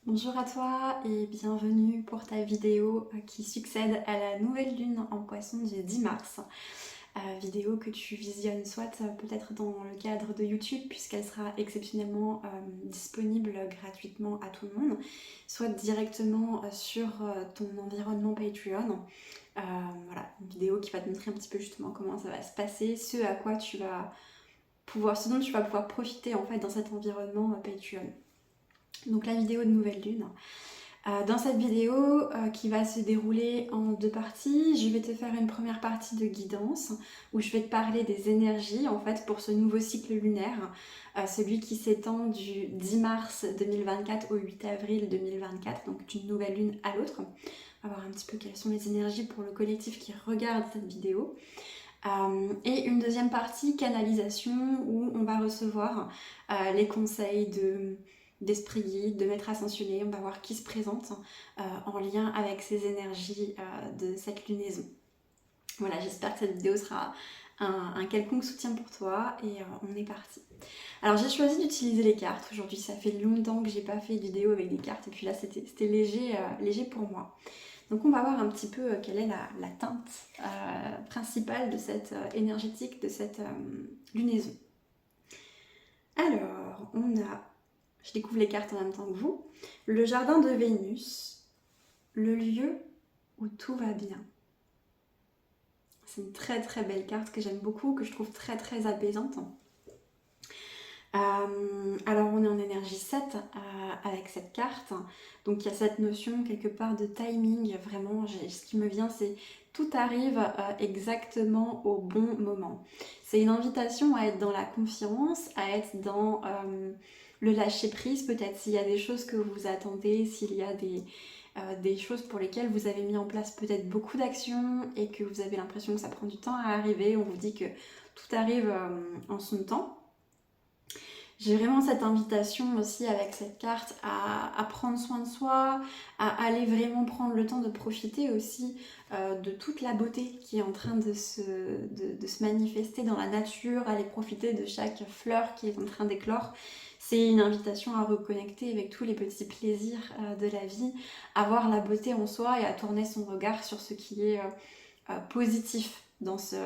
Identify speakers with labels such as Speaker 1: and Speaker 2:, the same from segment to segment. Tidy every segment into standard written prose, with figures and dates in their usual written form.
Speaker 1: Bonjour à toi et bienvenue pour ta vidéo qui succède à la nouvelle lune en poisson du 10 mars. Vidéo que tu visionnes soit peut-être dans le cadre de YouTube puisqu'elle sera exceptionnellement disponible gratuitement à tout le monde, soit directement sur ton environnement Patreon. Voilà, une vidéo qui va te montrer un petit peu justement comment ça va se passer, ce à quoi tu vas pouvoir, ce dont tu vas pouvoir profiter en fait dans cet environnement Patreon. Donc la vidéo de nouvelle lune. Dans cette vidéo qui va se dérouler en deux parties, je vais te faire une première partie de guidance où je vais te parler des énergies en fait pour ce nouveau cycle lunaire, celui qui s'étend du 10 mars 2024 au 8 avril 2024, donc d'une nouvelle lune à l'autre. On va voir un petit peu quelles sont les énergies pour le collectif qui regarde cette vidéo. Et une deuxième partie, canalisation, où on va recevoir les conseils d'esprit guide, de maître ascensionné. On va voir qui se présente en lien avec ces énergies de cette lunaison. Voilà, j'espère que cette vidéo sera un quelconque soutien pour toi et on est parti. Alors j'ai choisi d'utiliser les cartes aujourd'hui, ça fait longtemps que j'ai pas fait de vidéo avec des cartes et puis là c'était léger pour moi. Donc on va voir un petit peu quelle est la teinte principale de cette énergétique, de cette lunaison. Alors, je découvre les cartes en même temps que vous, le jardin de Vénus, le lieu où tout va bien. C'est une très très belle carte que j'aime beaucoup, que je trouve très très apaisante. Alors on est en énergie 7 avec cette carte, donc il y a cette notion quelque part de timing, vraiment ce qui me vient c'est tout arrive exactement au bon moment. C'est une invitation à être dans la confiance, à être dans le lâcher prise, peut-être s'il y a des choses que vous attendez, s'il y a des choses pour lesquelles vous avez mis en place peut-être beaucoup d'actions et que vous avez l'impression que ça prend du temps à arriver, on vous dit que tout arrive en son temps. J'ai vraiment cette invitation aussi avec cette carte à prendre soin de soi, à aller vraiment prendre le temps de profiter aussi de toute la beauté qui est en train de se manifester dans la nature, aller profiter de chaque fleur qui est en train d'éclore. C'est une invitation à reconnecter avec tous les petits plaisirs de la vie, à voir la beauté en soi et à tourner son regard sur ce qui est positif dans ce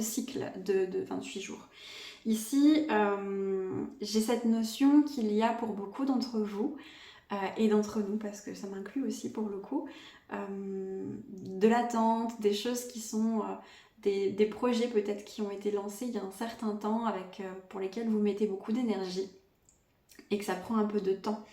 Speaker 1: cycle de 28 jours. Ici, j'ai cette notion qu'il y a pour beaucoup d'entre vous et d'entre nous, parce que ça m'inclut aussi pour le coup, de l'attente, des choses qui sont des projets peut-être qui ont été lancés il y a un certain temps, pour lesquels vous mettez beaucoup d'énergie et que ça prend un peu de temps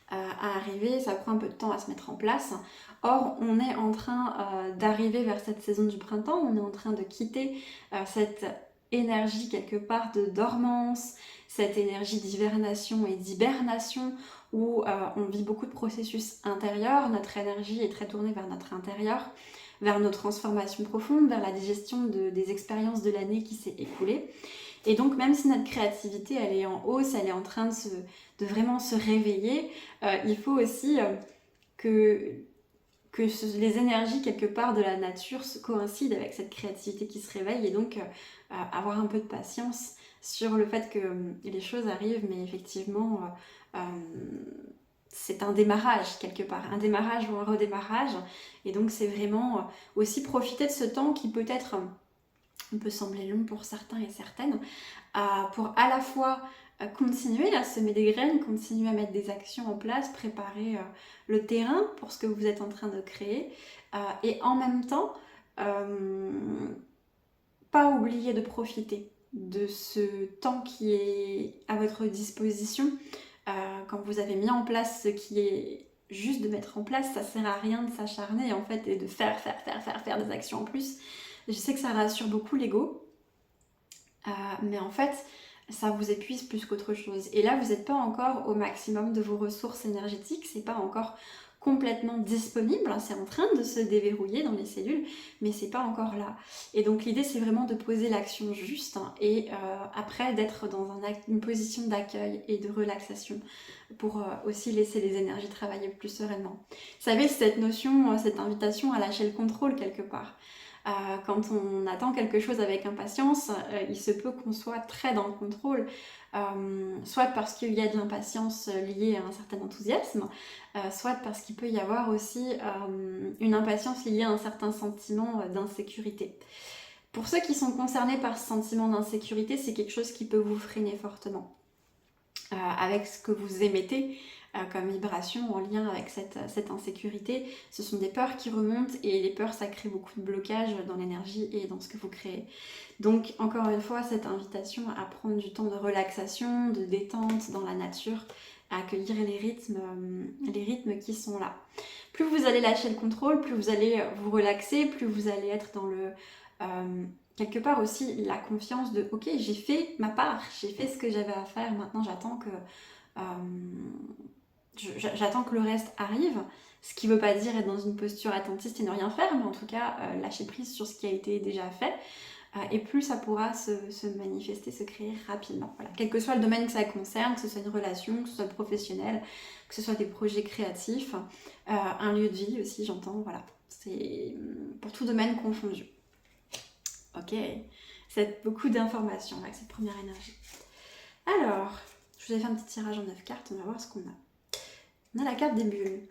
Speaker 1: à arriver, ça prend un peu de temps à se mettre en place. Or, on est en train d'arriver vers cette saison du printemps, on est en train de quitter cette énergie quelque part de dormance, cette énergie d'hivernation et d'hibernation où on vit beaucoup de processus intérieurs, notre énergie est très tournée vers notre intérieur, vers nos transformations profondes, vers la digestion des expériences de l'année qui s'est écoulée. Et donc même si notre créativité elle est en hausse, elle est en train de vraiment se réveiller, il faut aussi que les énergies quelque part de la nature coïncident avec cette créativité qui se réveille et donc avoir un peu de patience sur le fait que les choses arrivent, mais effectivement c'est un démarrage quelque part, un démarrage ou un redémarrage, et donc c'est vraiment aussi profiter de ce temps qui peut-être peut sembler long pour certains et certaines, pour à la fois continuer à semer des graines, continuer à mettre des actions en place, préparer le terrain pour ce que vous êtes en train de créer, et en même temps, pas oublier de profiter de ce temps qui est à votre disposition. Quand vous avez mis en place ce qui est juste de mettre en place, ça sert à rien de s'acharner en fait et de faire des actions en plus. Je sais que ça rassure beaucoup l'ego, mais en fait, ça vous épuise plus qu'autre chose. Et là, vous n'êtes pas encore au maximum de vos ressources énergétiques, c'est pas encore complètement disponible, hein, c'est en train de se déverrouiller dans les cellules, mais c'est pas encore là. Et donc l'idée, c'est vraiment de poser l'action juste, hein, et après d'être dans une position d'accueil et de relaxation pour aussi laisser les énergies travailler plus sereinement. Vous savez, cette notion, cette invitation à lâcher le contrôle quelque part. Quand on attend quelque chose avec impatience, il se peut qu'on soit très dans le contrôle, soit parce qu'il y a de l'impatience liée à un certain enthousiasme, soit parce qu'il peut y avoir aussi une impatience liée à un certain sentiment d'insécurité. Pour ceux qui sont concernés par ce sentiment d'insécurité, c'est quelque chose qui peut vous freiner fortement avec ce que vous émettez comme vibration en lien avec cette insécurité. Ce sont des peurs qui remontent et les peurs, ça crée beaucoup de blocages dans l'énergie et dans ce que vous créez. Donc encore une fois, cette invitation à prendre du temps de relaxation, de détente dans la nature, à accueillir les rythmes qui sont là. Plus vous allez lâcher le contrôle, plus vous allez vous relaxer, plus vous allez être dans le... quelque part aussi la confiance de ok, j'ai fait ma part, j'ai fait ce que j'avais à faire, maintenant j'attends que le reste arrive, ce qui ne veut pas dire être dans une posture attentiste et ne rien faire, mais en tout cas lâcher prise sur ce qui a été déjà fait, et plus ça pourra se manifester, se créer rapidement. Voilà. Quel que soit le domaine que ça concerne, que ce soit une relation, que ce soit professionnel, que ce soit des projets créatifs, un lieu de vie aussi, j'entends, voilà. C'est pour tout domaine confondu. Ok, c'est beaucoup d'informations avec cette première énergie. Alors, je vous ai fait un petit tirage en 9 cartes, on va voir ce qu'on a. On a la carte des bulles.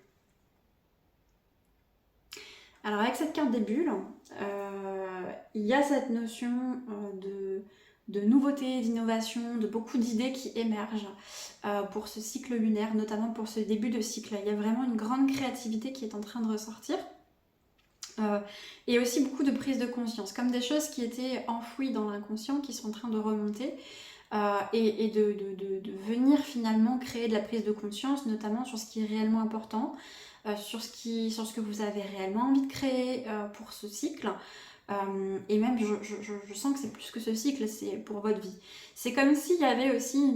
Speaker 1: Alors avec cette carte des bulles, il y a cette notion de nouveauté, d'innovation, de beaucoup d'idées qui émergent pour ce cycle lunaire, notamment pour ce début de cycle. Il y a vraiment une grande créativité qui est en train de ressortir. Et aussi beaucoup de prise de conscience, comme des choses qui étaient enfouies dans l'inconscient, qui sont en train de remonter et de venir finalement créer de la prise de conscience, notamment sur ce qui est réellement important, sur ce que vous avez réellement envie de créer pour ce cycle. Et même je sens que c'est plus que ce cycle, c'est pour votre vie. C'est comme s'il y avait aussi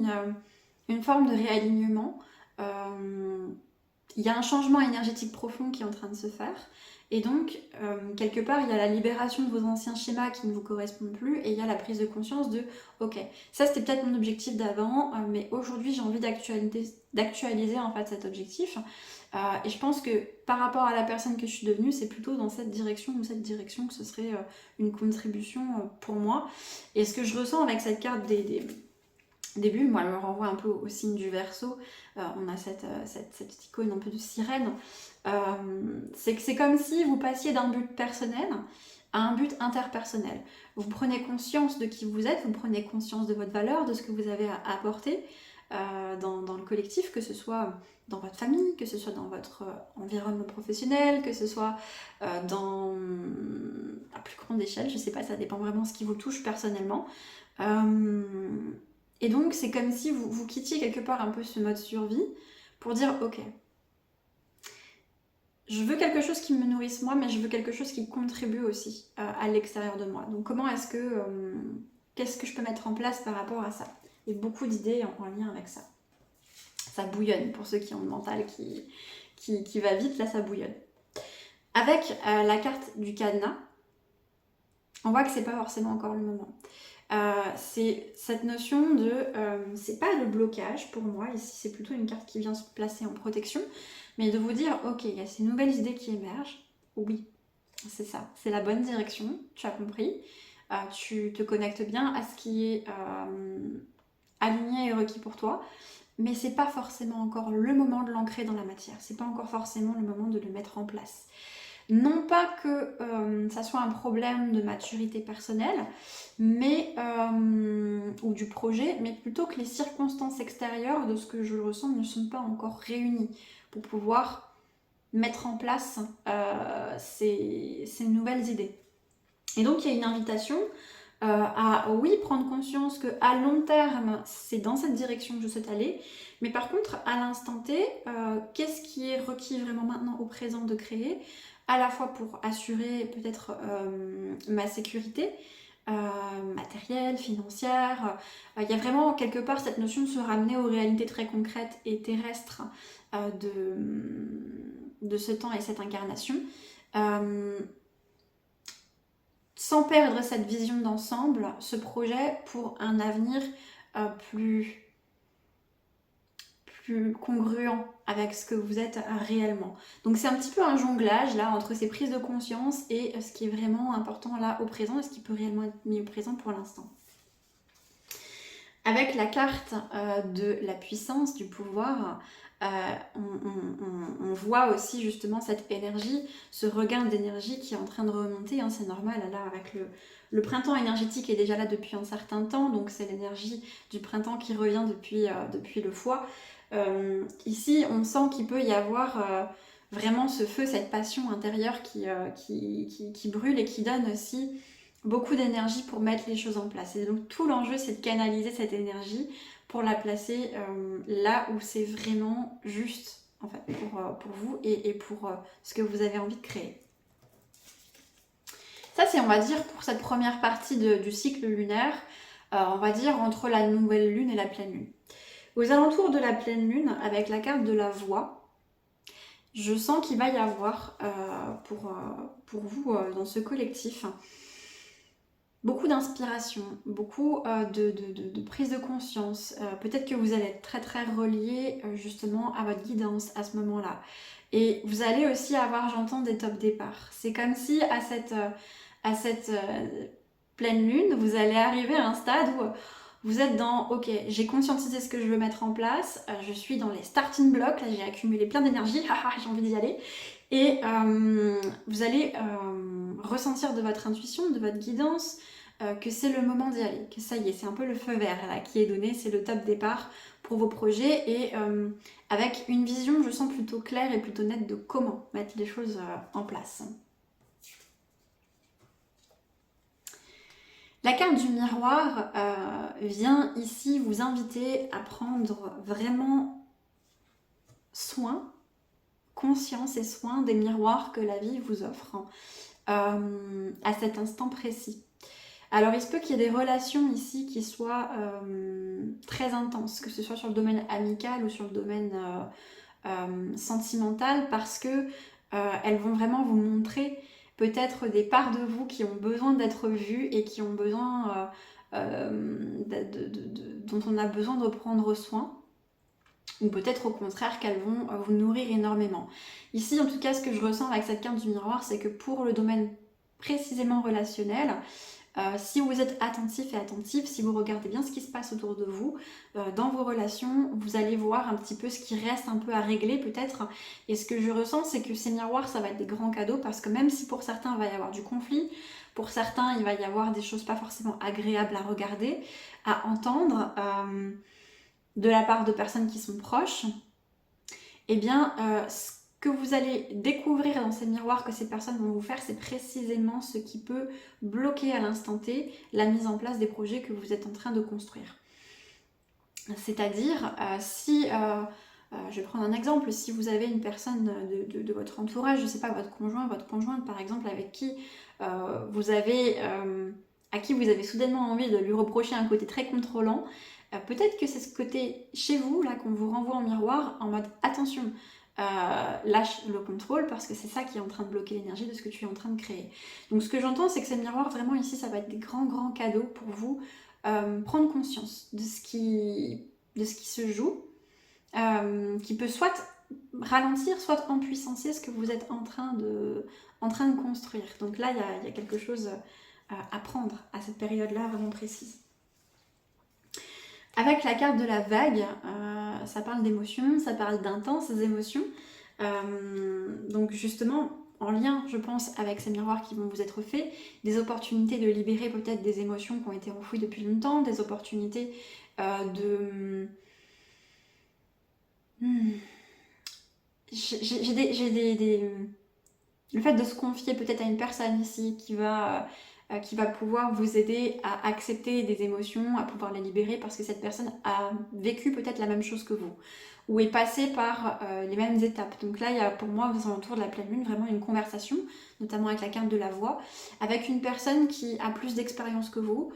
Speaker 1: une forme de réalignement. Il y a un changement énergétique profond qui est en train de se faire. Et donc, quelque part, il y a la libération de vos anciens schémas qui ne vous correspondent plus et il y a la prise de conscience de « Ok, ça c'était peut-être mon objectif d'avant, mais aujourd'hui j'ai envie d'actualiser en fait cet objectif. Et je pense que par rapport à la personne que je suis devenue, c'est plutôt dans cette direction ou cette direction que ce serait une contribution pour moi. Et ce que je ressens avec cette carte des bulles, moi elle me renvoie un peu au signe du Verseau. On a cette icône un peu de sirène. C'est que c'est comme si vous passiez d'un but personnel à un but interpersonnel. Vous prenez conscience de qui vous êtes, vous prenez conscience de votre valeur, de ce que vous avez à apporter dans le collectif, que ce soit dans votre famille, que ce soit dans votre environnement professionnel, que ce soit dans à plus grande échelle, je sais pas, ça dépend vraiment de ce qui vous touche personnellement. Et donc c'est comme si vous quittiez quelque part un peu ce mode survie pour dire ok, je veux quelque chose qui me nourrisse moi, mais je veux quelque chose qui contribue aussi à l'extérieur de moi. Donc comment est-ce que... qu'est-ce que je peux mettre en place par rapport à ça? Il y a beaucoup d'idées en lien avec ça. Ça bouillonne pour ceux qui ont le mental qui va vite, là ça bouillonne. Avec la carte du cadenas, on voit que c'est pas forcément encore le moment. C'est cette notion de... c'est pas le blocage pour moi, ici c'est plutôt une carte qui vient se placer en protection, mais de vous dire, ok, il y a ces nouvelles idées qui émergent, oui, c'est ça, c'est la bonne direction, tu as compris, tu te connectes bien à ce qui est aligné et requis pour toi, mais c'est pas forcément encore le moment de l'ancrer dans la matière, c'est pas encore forcément le moment de le mettre en place. Non pas que ça soit un problème de maturité personnelle, mais ou du projet, mais plutôt que les circonstances extérieures de ce que je ressens ne sont pas encore réunies pour pouvoir mettre en place ces nouvelles idées. Et donc il y a une invitation à oui prendre conscience qu'à long terme c'est dans cette direction que je souhaite aller, mais par contre à l'instant T, qu'est-ce qui est requis vraiment maintenant au présent de créer, à la fois pour assurer peut-être ma sécurité matérielle, financière. Il y a vraiment quelque part cette notion de se ramener aux réalités très concrètes et terrestres de ce temps et cette incarnation. Sans perdre cette vision d'ensemble, ce projet pour un avenir plus plus congruent avec ce que vous êtes réellement. Donc c'est un petit peu un jonglage là entre ces prises de conscience et ce qui est vraiment important là au présent et ce qui peut réellement être mis au présent pour l'instant. Avec la carte de la puissance, du pouvoir, on voit aussi justement cette énergie, ce regain d'énergie qui est en train de remonter, hein, c'est normal, là avec le printemps énergétique est déjà là depuis un certain temps, donc c'est l'énergie du printemps qui revient depuis le foie. Ici, on sent qu'il peut y avoir vraiment ce feu, cette passion intérieure qui brûle et qui donne aussi beaucoup d'énergie pour mettre les choses en place. Et donc tout l'enjeu, c'est de canaliser cette énergie pour la placer là où c'est vraiment juste, en fait, pour vous et pour ce que vous avez envie de créer. Ça, c'est, on va dire, pour cette première partie du cycle lunaire, on va dire entre la nouvelle lune et la pleine lune. Aux alentours de la pleine lune, avec la carte de la voix, je sens qu'il va y avoir pour vous dans ce collectif beaucoup d'inspiration, beaucoup de prise de conscience. Peut-être que vous allez être très très relié justement à votre guidance à ce moment-là. Et vous allez aussi avoir, j'entends, des top départs. C'est comme si à cette pleine lune, vous allez arriver à un stade où vous êtes dans « Ok, j'ai conscientisé ce que je veux mettre en place, je suis dans les starting blocks, là j'ai accumulé plein d'énergie, j'ai envie d'y aller. » Et vous allez ressentir de votre intuition, de votre guidance, que c'est le moment d'y aller, que ça y est, c'est un peu le feu vert là, qui est donné, c'est le top départ pour vos projets et avec une vision, je sens, plutôt claire et plutôt nette de comment mettre les choses en place. La carte du miroir vient ici vous inviter à prendre vraiment soin, conscience et soin des miroirs que la vie vous offre à cet instant précis. Alors il se peut qu'il y ait des relations ici qui soient très intenses, que ce soit sur le domaine amical ou sur le domaine sentimental, parce que elles vont vraiment vous montrer peut-être des parts de vous qui ont besoin d'être vues et qui ont besoin dont on a besoin de prendre soin. Ou peut-être au contraire qu'elles vont vous nourrir énormément. Ici, en tout cas, ce que je ressens avec cette carte du miroir, c'est que pour le domaine précisément relationnel, si vous êtes attentif et attentive, si vous regardez bien ce qui se passe autour de vous, dans vos relations, vous allez voir un petit peu ce qui reste un peu à régler peut-être. Et ce que je ressens, c'est que ces miroirs, ça va être des grands cadeaux, parce que même si pour certains, il va y avoir du conflit, pour certains, il va y avoir des choses pas forcément agréables à regarder, à entendre, de la part de personnes qui sont proches, eh bien, ce que vous allez découvrir dans ces miroirs que ces personnes vont vous faire, c'est précisément ce qui peut bloquer à l'instant T la mise en place des projets que vous êtes en train de construire. C'est-à-dire, si, je vais prendre un exemple, si vous avez une personne de votre entourage, je ne sais pas, votre conjoint, votre conjointe par exemple, avec qui vous avez, à qui vous avez soudainement envie de lui reprocher un côté très contrôlant, peut-être que c'est ce côté chez vous là qu'on vous renvoie en miroir en mode attention, lâche le contrôle parce que c'est ça qui est en train de bloquer l'énergie de ce que tu es en train de créer. Donc ce que j'entends, c'est que ces miroirs, vraiment ici, ça va être des grands cadeaux pour vous, prendre conscience de ce qui se joue, qui peut soit ralentir, soit empuissancer ce que vous êtes en train de construire. Donc là, il y a quelque chose à prendre à cette période-là vraiment précise. Avec la carte de la vague, ça parle d'émotions, ça parle d'intenses émotions. Donc justement, en lien, je pense, avec ces miroirs qui vont vous être faits, des opportunités de libérer peut-être des émotions qui ont été enfouies depuis longtemps, des opportunités le fait de se confier peut-être à une personne ici qui va pouvoir vous aider à accepter des émotions, à pouvoir les libérer parce que cette personne a vécu peut-être la même chose que vous ou est passée par les mêmes étapes. Donc là, il y a pour moi, aux alentours de la pleine lune, vraiment une conversation, notamment avec la carte de la voix, avec une personne qui a plus d'expérience que vous,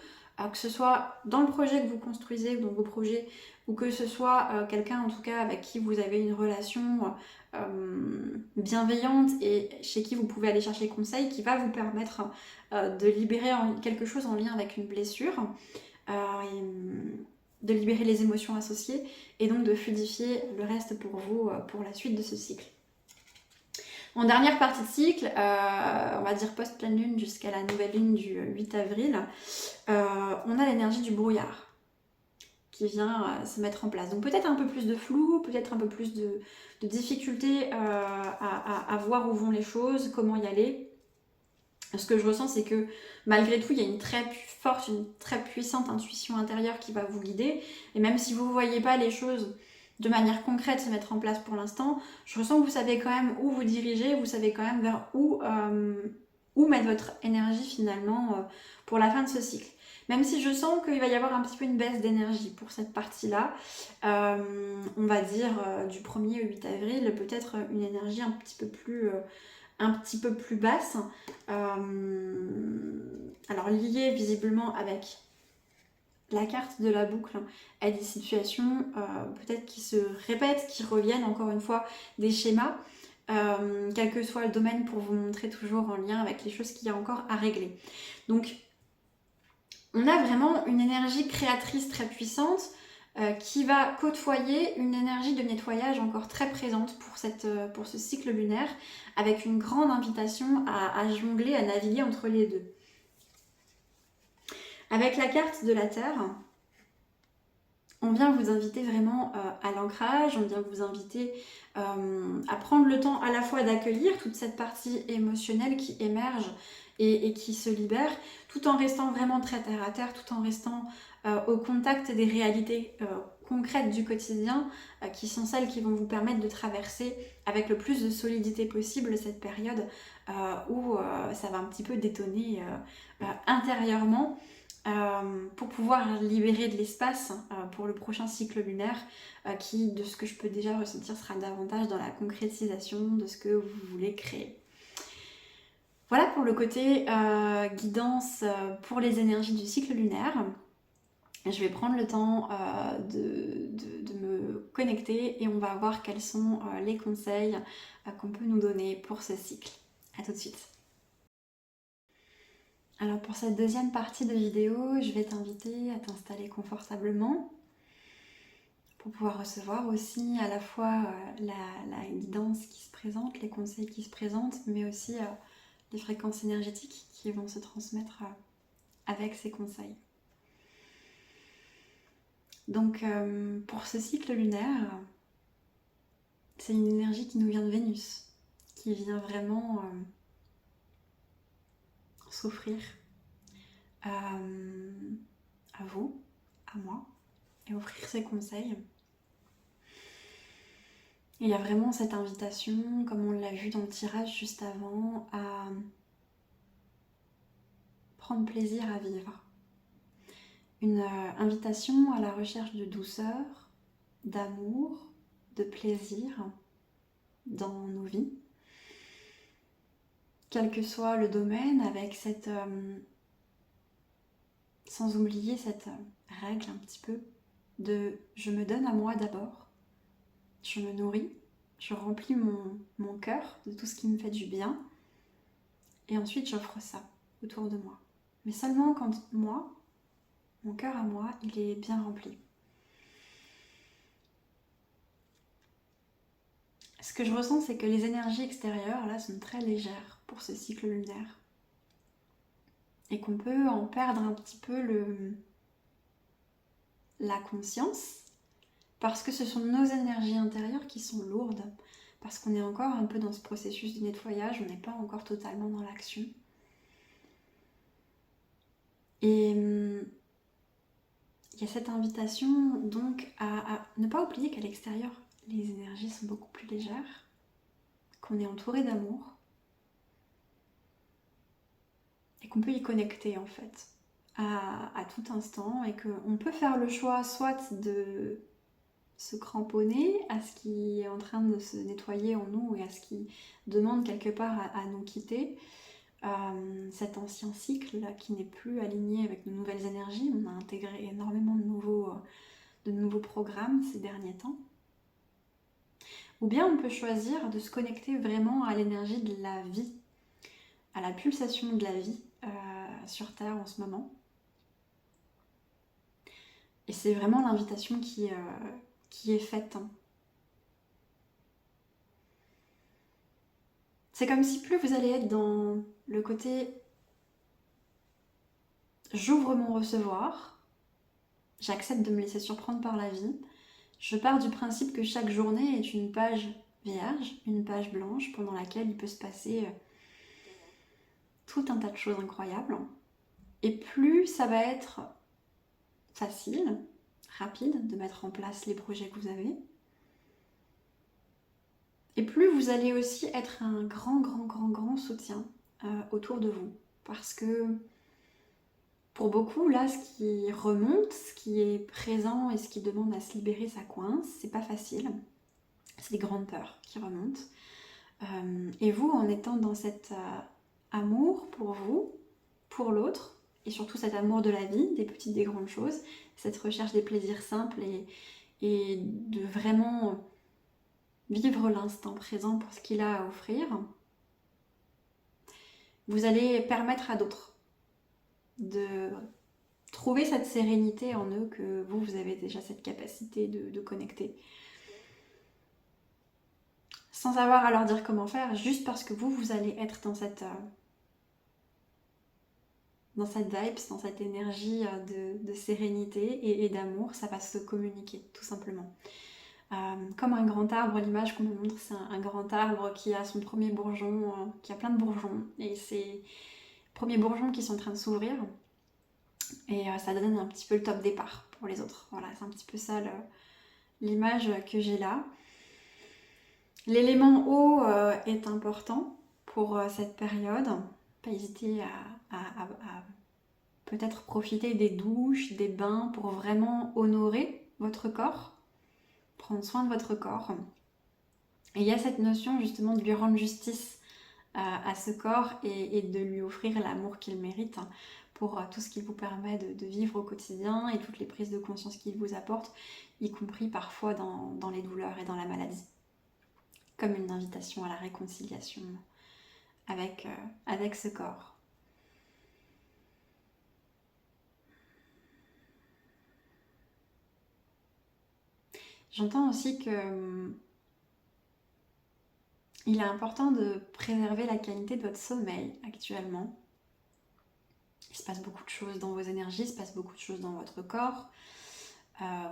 Speaker 1: que ce soit dans le projet que vous construisez ou dans vos projets, ou que ce soit quelqu'un en tout cas avec qui vous avez une relation bienveillante et chez qui vous pouvez aller chercher conseil, qui va vous permettre de libérer quelque chose en lien avec une blessure. de libérer les émotions associées et donc de fluidifier le reste pour vous pour la suite de ce cycle. En dernière partie de cycle, on va dire post-pleine lune jusqu'à la nouvelle lune du 8 avril, on a l'énergie du brouillard qui vient se mettre en place. Donc peut-être un peu plus de flou, peut-être un peu plus de difficulté à voir où vont les choses, comment y aller. Ce que je ressens, c'est que malgré tout, il y a une très forte, une très puissante intuition intérieure qui va vous guider. Et même si vous ne voyez pas les choses de manière concrète se mettre en place pour l'instant, je ressens que vous savez quand même où vous dirigez, vous savez quand même vers où mettre votre énergie finalement pour la fin de ce cycle. Même si je sens qu'il va y avoir un petit peu une baisse d'énergie pour cette partie-là, on va dire du 1er au 8 avril, peut-être une énergie un petit peu plus basse, alors liée visiblement avec la carte de la boucle et des situations peut-être qui se répètent, qui reviennent, encore une fois, des schémas, quel que soit le domaine, pour vous montrer toujours en lien avec les choses qu'il y a encore à régler. Donc on a vraiment une énergie créatrice très puissante qui va côtoyer une énergie de nettoyage encore très présente pour ce cycle lunaire, avec une grande invitation à jongler, à naviguer entre les deux. Avec la carte de la Terre, on vient vous inviter vraiment à l'ancrage, on vient vous inviter à prendre le temps à la fois d'accueillir toute cette partie émotionnelle qui émerge et qui se libère, tout en restant vraiment très terre à terre, tout en restant au contact des réalités concrètes du quotidien, qui sont celles qui vont vous permettre de traverser avec le plus de solidité possible cette période où ça va un petit peu détonner intérieurement. Pour pouvoir libérer de l'espace pour le prochain cycle lunaire qui, de ce que je peux déjà ressentir, sera davantage dans la concrétisation de ce que vous voulez créer. Voilà pour le côté guidance pour les énergies du cycle lunaire. Je vais prendre le temps de me connecter et on va voir quels sont les conseils qu'on peut nous donner pour ce cycle. A tout de suite. Alors pour cette deuxième partie de vidéo, je vais t'inviter à t'installer confortablement pour pouvoir recevoir aussi à la fois la guidance qui se présente, les conseils qui se présentent, mais aussi les fréquences énergétiques qui vont se transmettre avec ces conseils. Donc pour ce cycle lunaire, c'est une énergie qui nous vient de Vénus, qui vient vraiment s'offrir à vous, à moi, et offrir ses conseils. Il y a vraiment cette invitation, comme on l'a vu dans le tirage juste avant, à prendre plaisir à vivre. Une invitation à la recherche de douceur, d'amour, de plaisir dans nos vies. Quel que soit le domaine, avec cette... sans oublier cette règle un petit peu de « je me donne à moi d'abord ». Je me nourris, je remplis mon cœur de tout ce qui me fait du bien et ensuite j'offre ça autour de moi. Mais seulement quand moi, mon cœur à moi, il est bien rempli. Ce que je ressens, c'est que les énergies extérieures là sont très légères pour ce cycle lunaire et qu'on peut en perdre un petit peu la conscience. Parce que ce sont nos énergies intérieures qui sont lourdes, parce qu'on est encore un peu dans ce processus de nettoyage, on n'est pas encore totalement dans l'action. Et il y a cette invitation donc à ne pas oublier qu'à l'extérieur, les énergies sont beaucoup plus légères, qu'on est entouré d'amour, et qu'on peut y connecter en fait, à tout instant, et qu'on peut faire le choix soit de se cramponner à ce qui est en train de se nettoyer en nous et à ce qui demande quelque part à nous quitter cet ancien cycle là, qui n'est plus aligné avec nos nouvelles énergies. On a intégré énormément de nouveaux programmes ces derniers temps. Ou bien on peut choisir de se connecter vraiment à l'énergie de la vie, à la pulsation de la vie sur Terre en ce moment. Et c'est vraiment l'invitation qui est faite. C'est comme si plus vous allez être dans le côté j'ouvre mon recevoir, j'accepte de me laisser surprendre par la vie, je pars du principe que chaque journée est une page vierge, une page blanche pendant laquelle il peut se passer tout un tas de choses incroyables. Et plus ça va être facile, rapide de mettre en place les projets que vous avez, et plus vous allez aussi être un grand soutien autour de vous. Parce que pour beaucoup, là, ce qui remonte, ce qui est présent et ce qui demande à se libérer, ça coince, c'est pas facile. C'est des grandes peurs qui remontent. Et vous, en étant dans cet amour pour vous, pour l'autre, et surtout cet amour de la vie, des petites, des grandes choses, cette recherche des plaisirs simples et de vraiment vivre l'instant présent pour ce qu'il a à offrir, vous allez permettre à d'autres de trouver cette sérénité en eux que vous avez déjà cette capacité de connecter. Sans avoir à leur dire comment faire, juste parce que vous allez être dans cette vibe, dans cette énergie de sérénité et d'amour, ça va se communiquer, tout simplement. Comme un grand arbre, l'image qu'on me montre, c'est un grand arbre qui a son premier bourgeon, qui a plein de bourgeons, et ces premiers bourgeons qui sont en train de s'ouvrir, et ça donne un petit peu le top départ pour les autres. Voilà, c'est un petit peu ça l'image que j'ai là. L'élément eau est important pour cette période. Pas hésiter à peut-être profiter des douches, des bains pour vraiment honorer votre corps, prendre soin de votre corps. Et il y a cette notion justement de lui rendre justice à ce corps et de lui offrir l'amour qu'il mérite pour tout ce qu'il vous permet de vivre au quotidien et toutes les prises de conscience qu'il vous apporte, y compris parfois dans les douleurs et dans la maladie. Comme une invitation à la réconciliation avec ce corps. J'entends aussi que il est important de préserver la qualité de votre sommeil actuellement. Il se passe beaucoup de choses dans vos énergies, il se passe beaucoup de choses dans votre corps.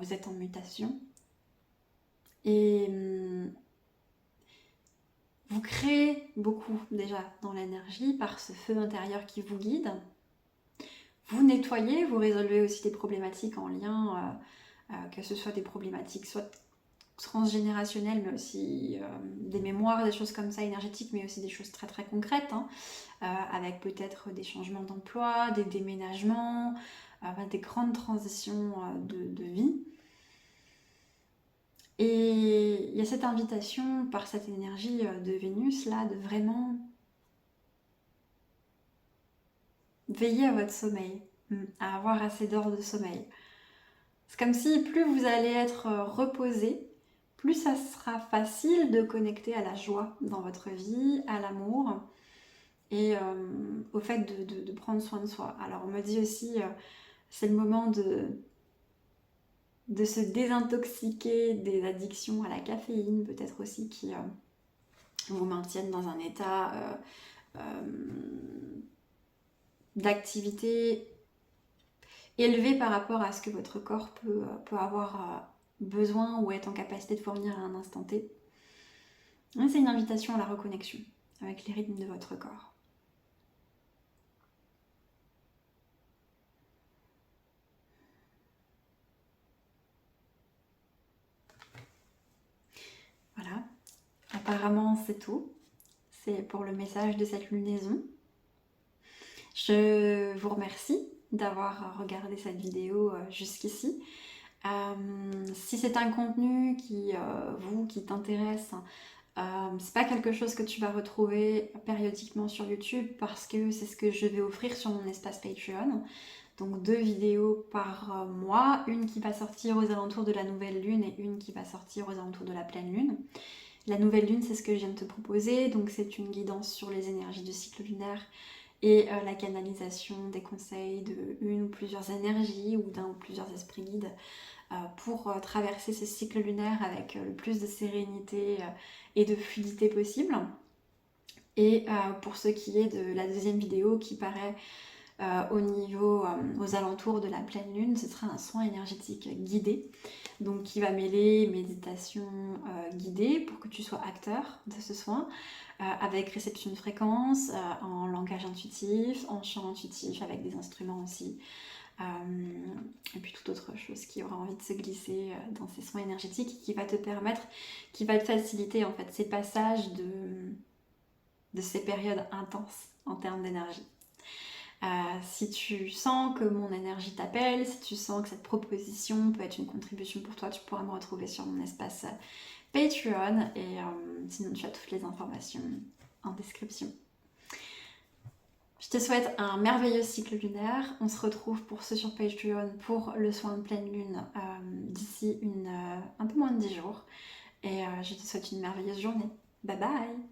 Speaker 1: Vous êtes en mutation. Et vous créez beaucoup déjà dans l'énergie par ce feu intérieur qui vous guide. Vous nettoyez, vous résolvez aussi des problématiques en lien, que ce soit des problématiques soit transgénérationnelles, mais aussi des mémoires, des choses comme ça énergétiques, mais aussi des choses très très concrètes, avec peut-être des changements d'emploi, des déménagements, des grandes transitions de vie. Et il y a cette invitation par cette énergie de Vénus là, de vraiment veiller à votre sommeil, à avoir assez d'heures de sommeil. C'est comme si plus vous allez être reposé, plus ça sera facile de connecter à la joie dans votre vie, à l'amour et au fait de prendre soin de soi. Alors on me dit aussi, c'est le moment de se désintoxiquer des addictions à la caféine, peut-être aussi qui vous maintiennent dans un état d'activité élevé par rapport à ce que votre corps peut avoir besoin ou être en capacité de fournir à un instant T. C'est une invitation à la reconnexion avec les rythmes de votre corps. Voilà, apparemment c'est tout. C'est pour le message de cette lunaison. Je vous remercie d'avoir regardé cette vidéo jusqu'ici. Si c'est un contenu qui t'intéresse, c'est pas quelque chose que tu vas retrouver périodiquement sur YouTube parce que c'est ce que je vais offrir sur mon espace Patreon. Donc 2 vidéos par mois, une qui va sortir aux alentours de la nouvelle lune et une qui va sortir aux alentours de la pleine lune. La nouvelle lune, c'est ce que je viens de te proposer, donc c'est une guidance sur les énergies du cycle lunaire et la canalisation des conseils de une ou plusieurs énergies ou d'un ou plusieurs esprits guides pour traverser ce cycle lunaire avec le plus de sérénité et de fluidité possible. Et pour ce qui est de la deuxième vidéo qui paraît aux alentours de la pleine lune, ce sera un soin énergétique guidé, donc qui va mêler méditation guidée pour que tu sois acteur de ce soin, avec réception de fréquences, en langage intuitif, en chant intuitif avec des instruments aussi, et puis toute autre chose qui aura envie de se glisser dans ces soins énergétiques et qui va te permettre, qui va te faciliter en fait ces passages de ces périodes intenses en termes d'énergie. Si tu sens que mon énergie t'appelle, si tu sens que cette proposition peut être une contribution pour toi, tu pourras me retrouver sur mon espace Patreon et sinon tu as toutes les informations en description. Je te souhaite un merveilleux cycle lunaire. On se retrouve pour ceux sur Patreon pour le soin de pleine lune d'ici un peu moins de 10 jours. Et je te souhaite une merveilleuse journée. Bye bye!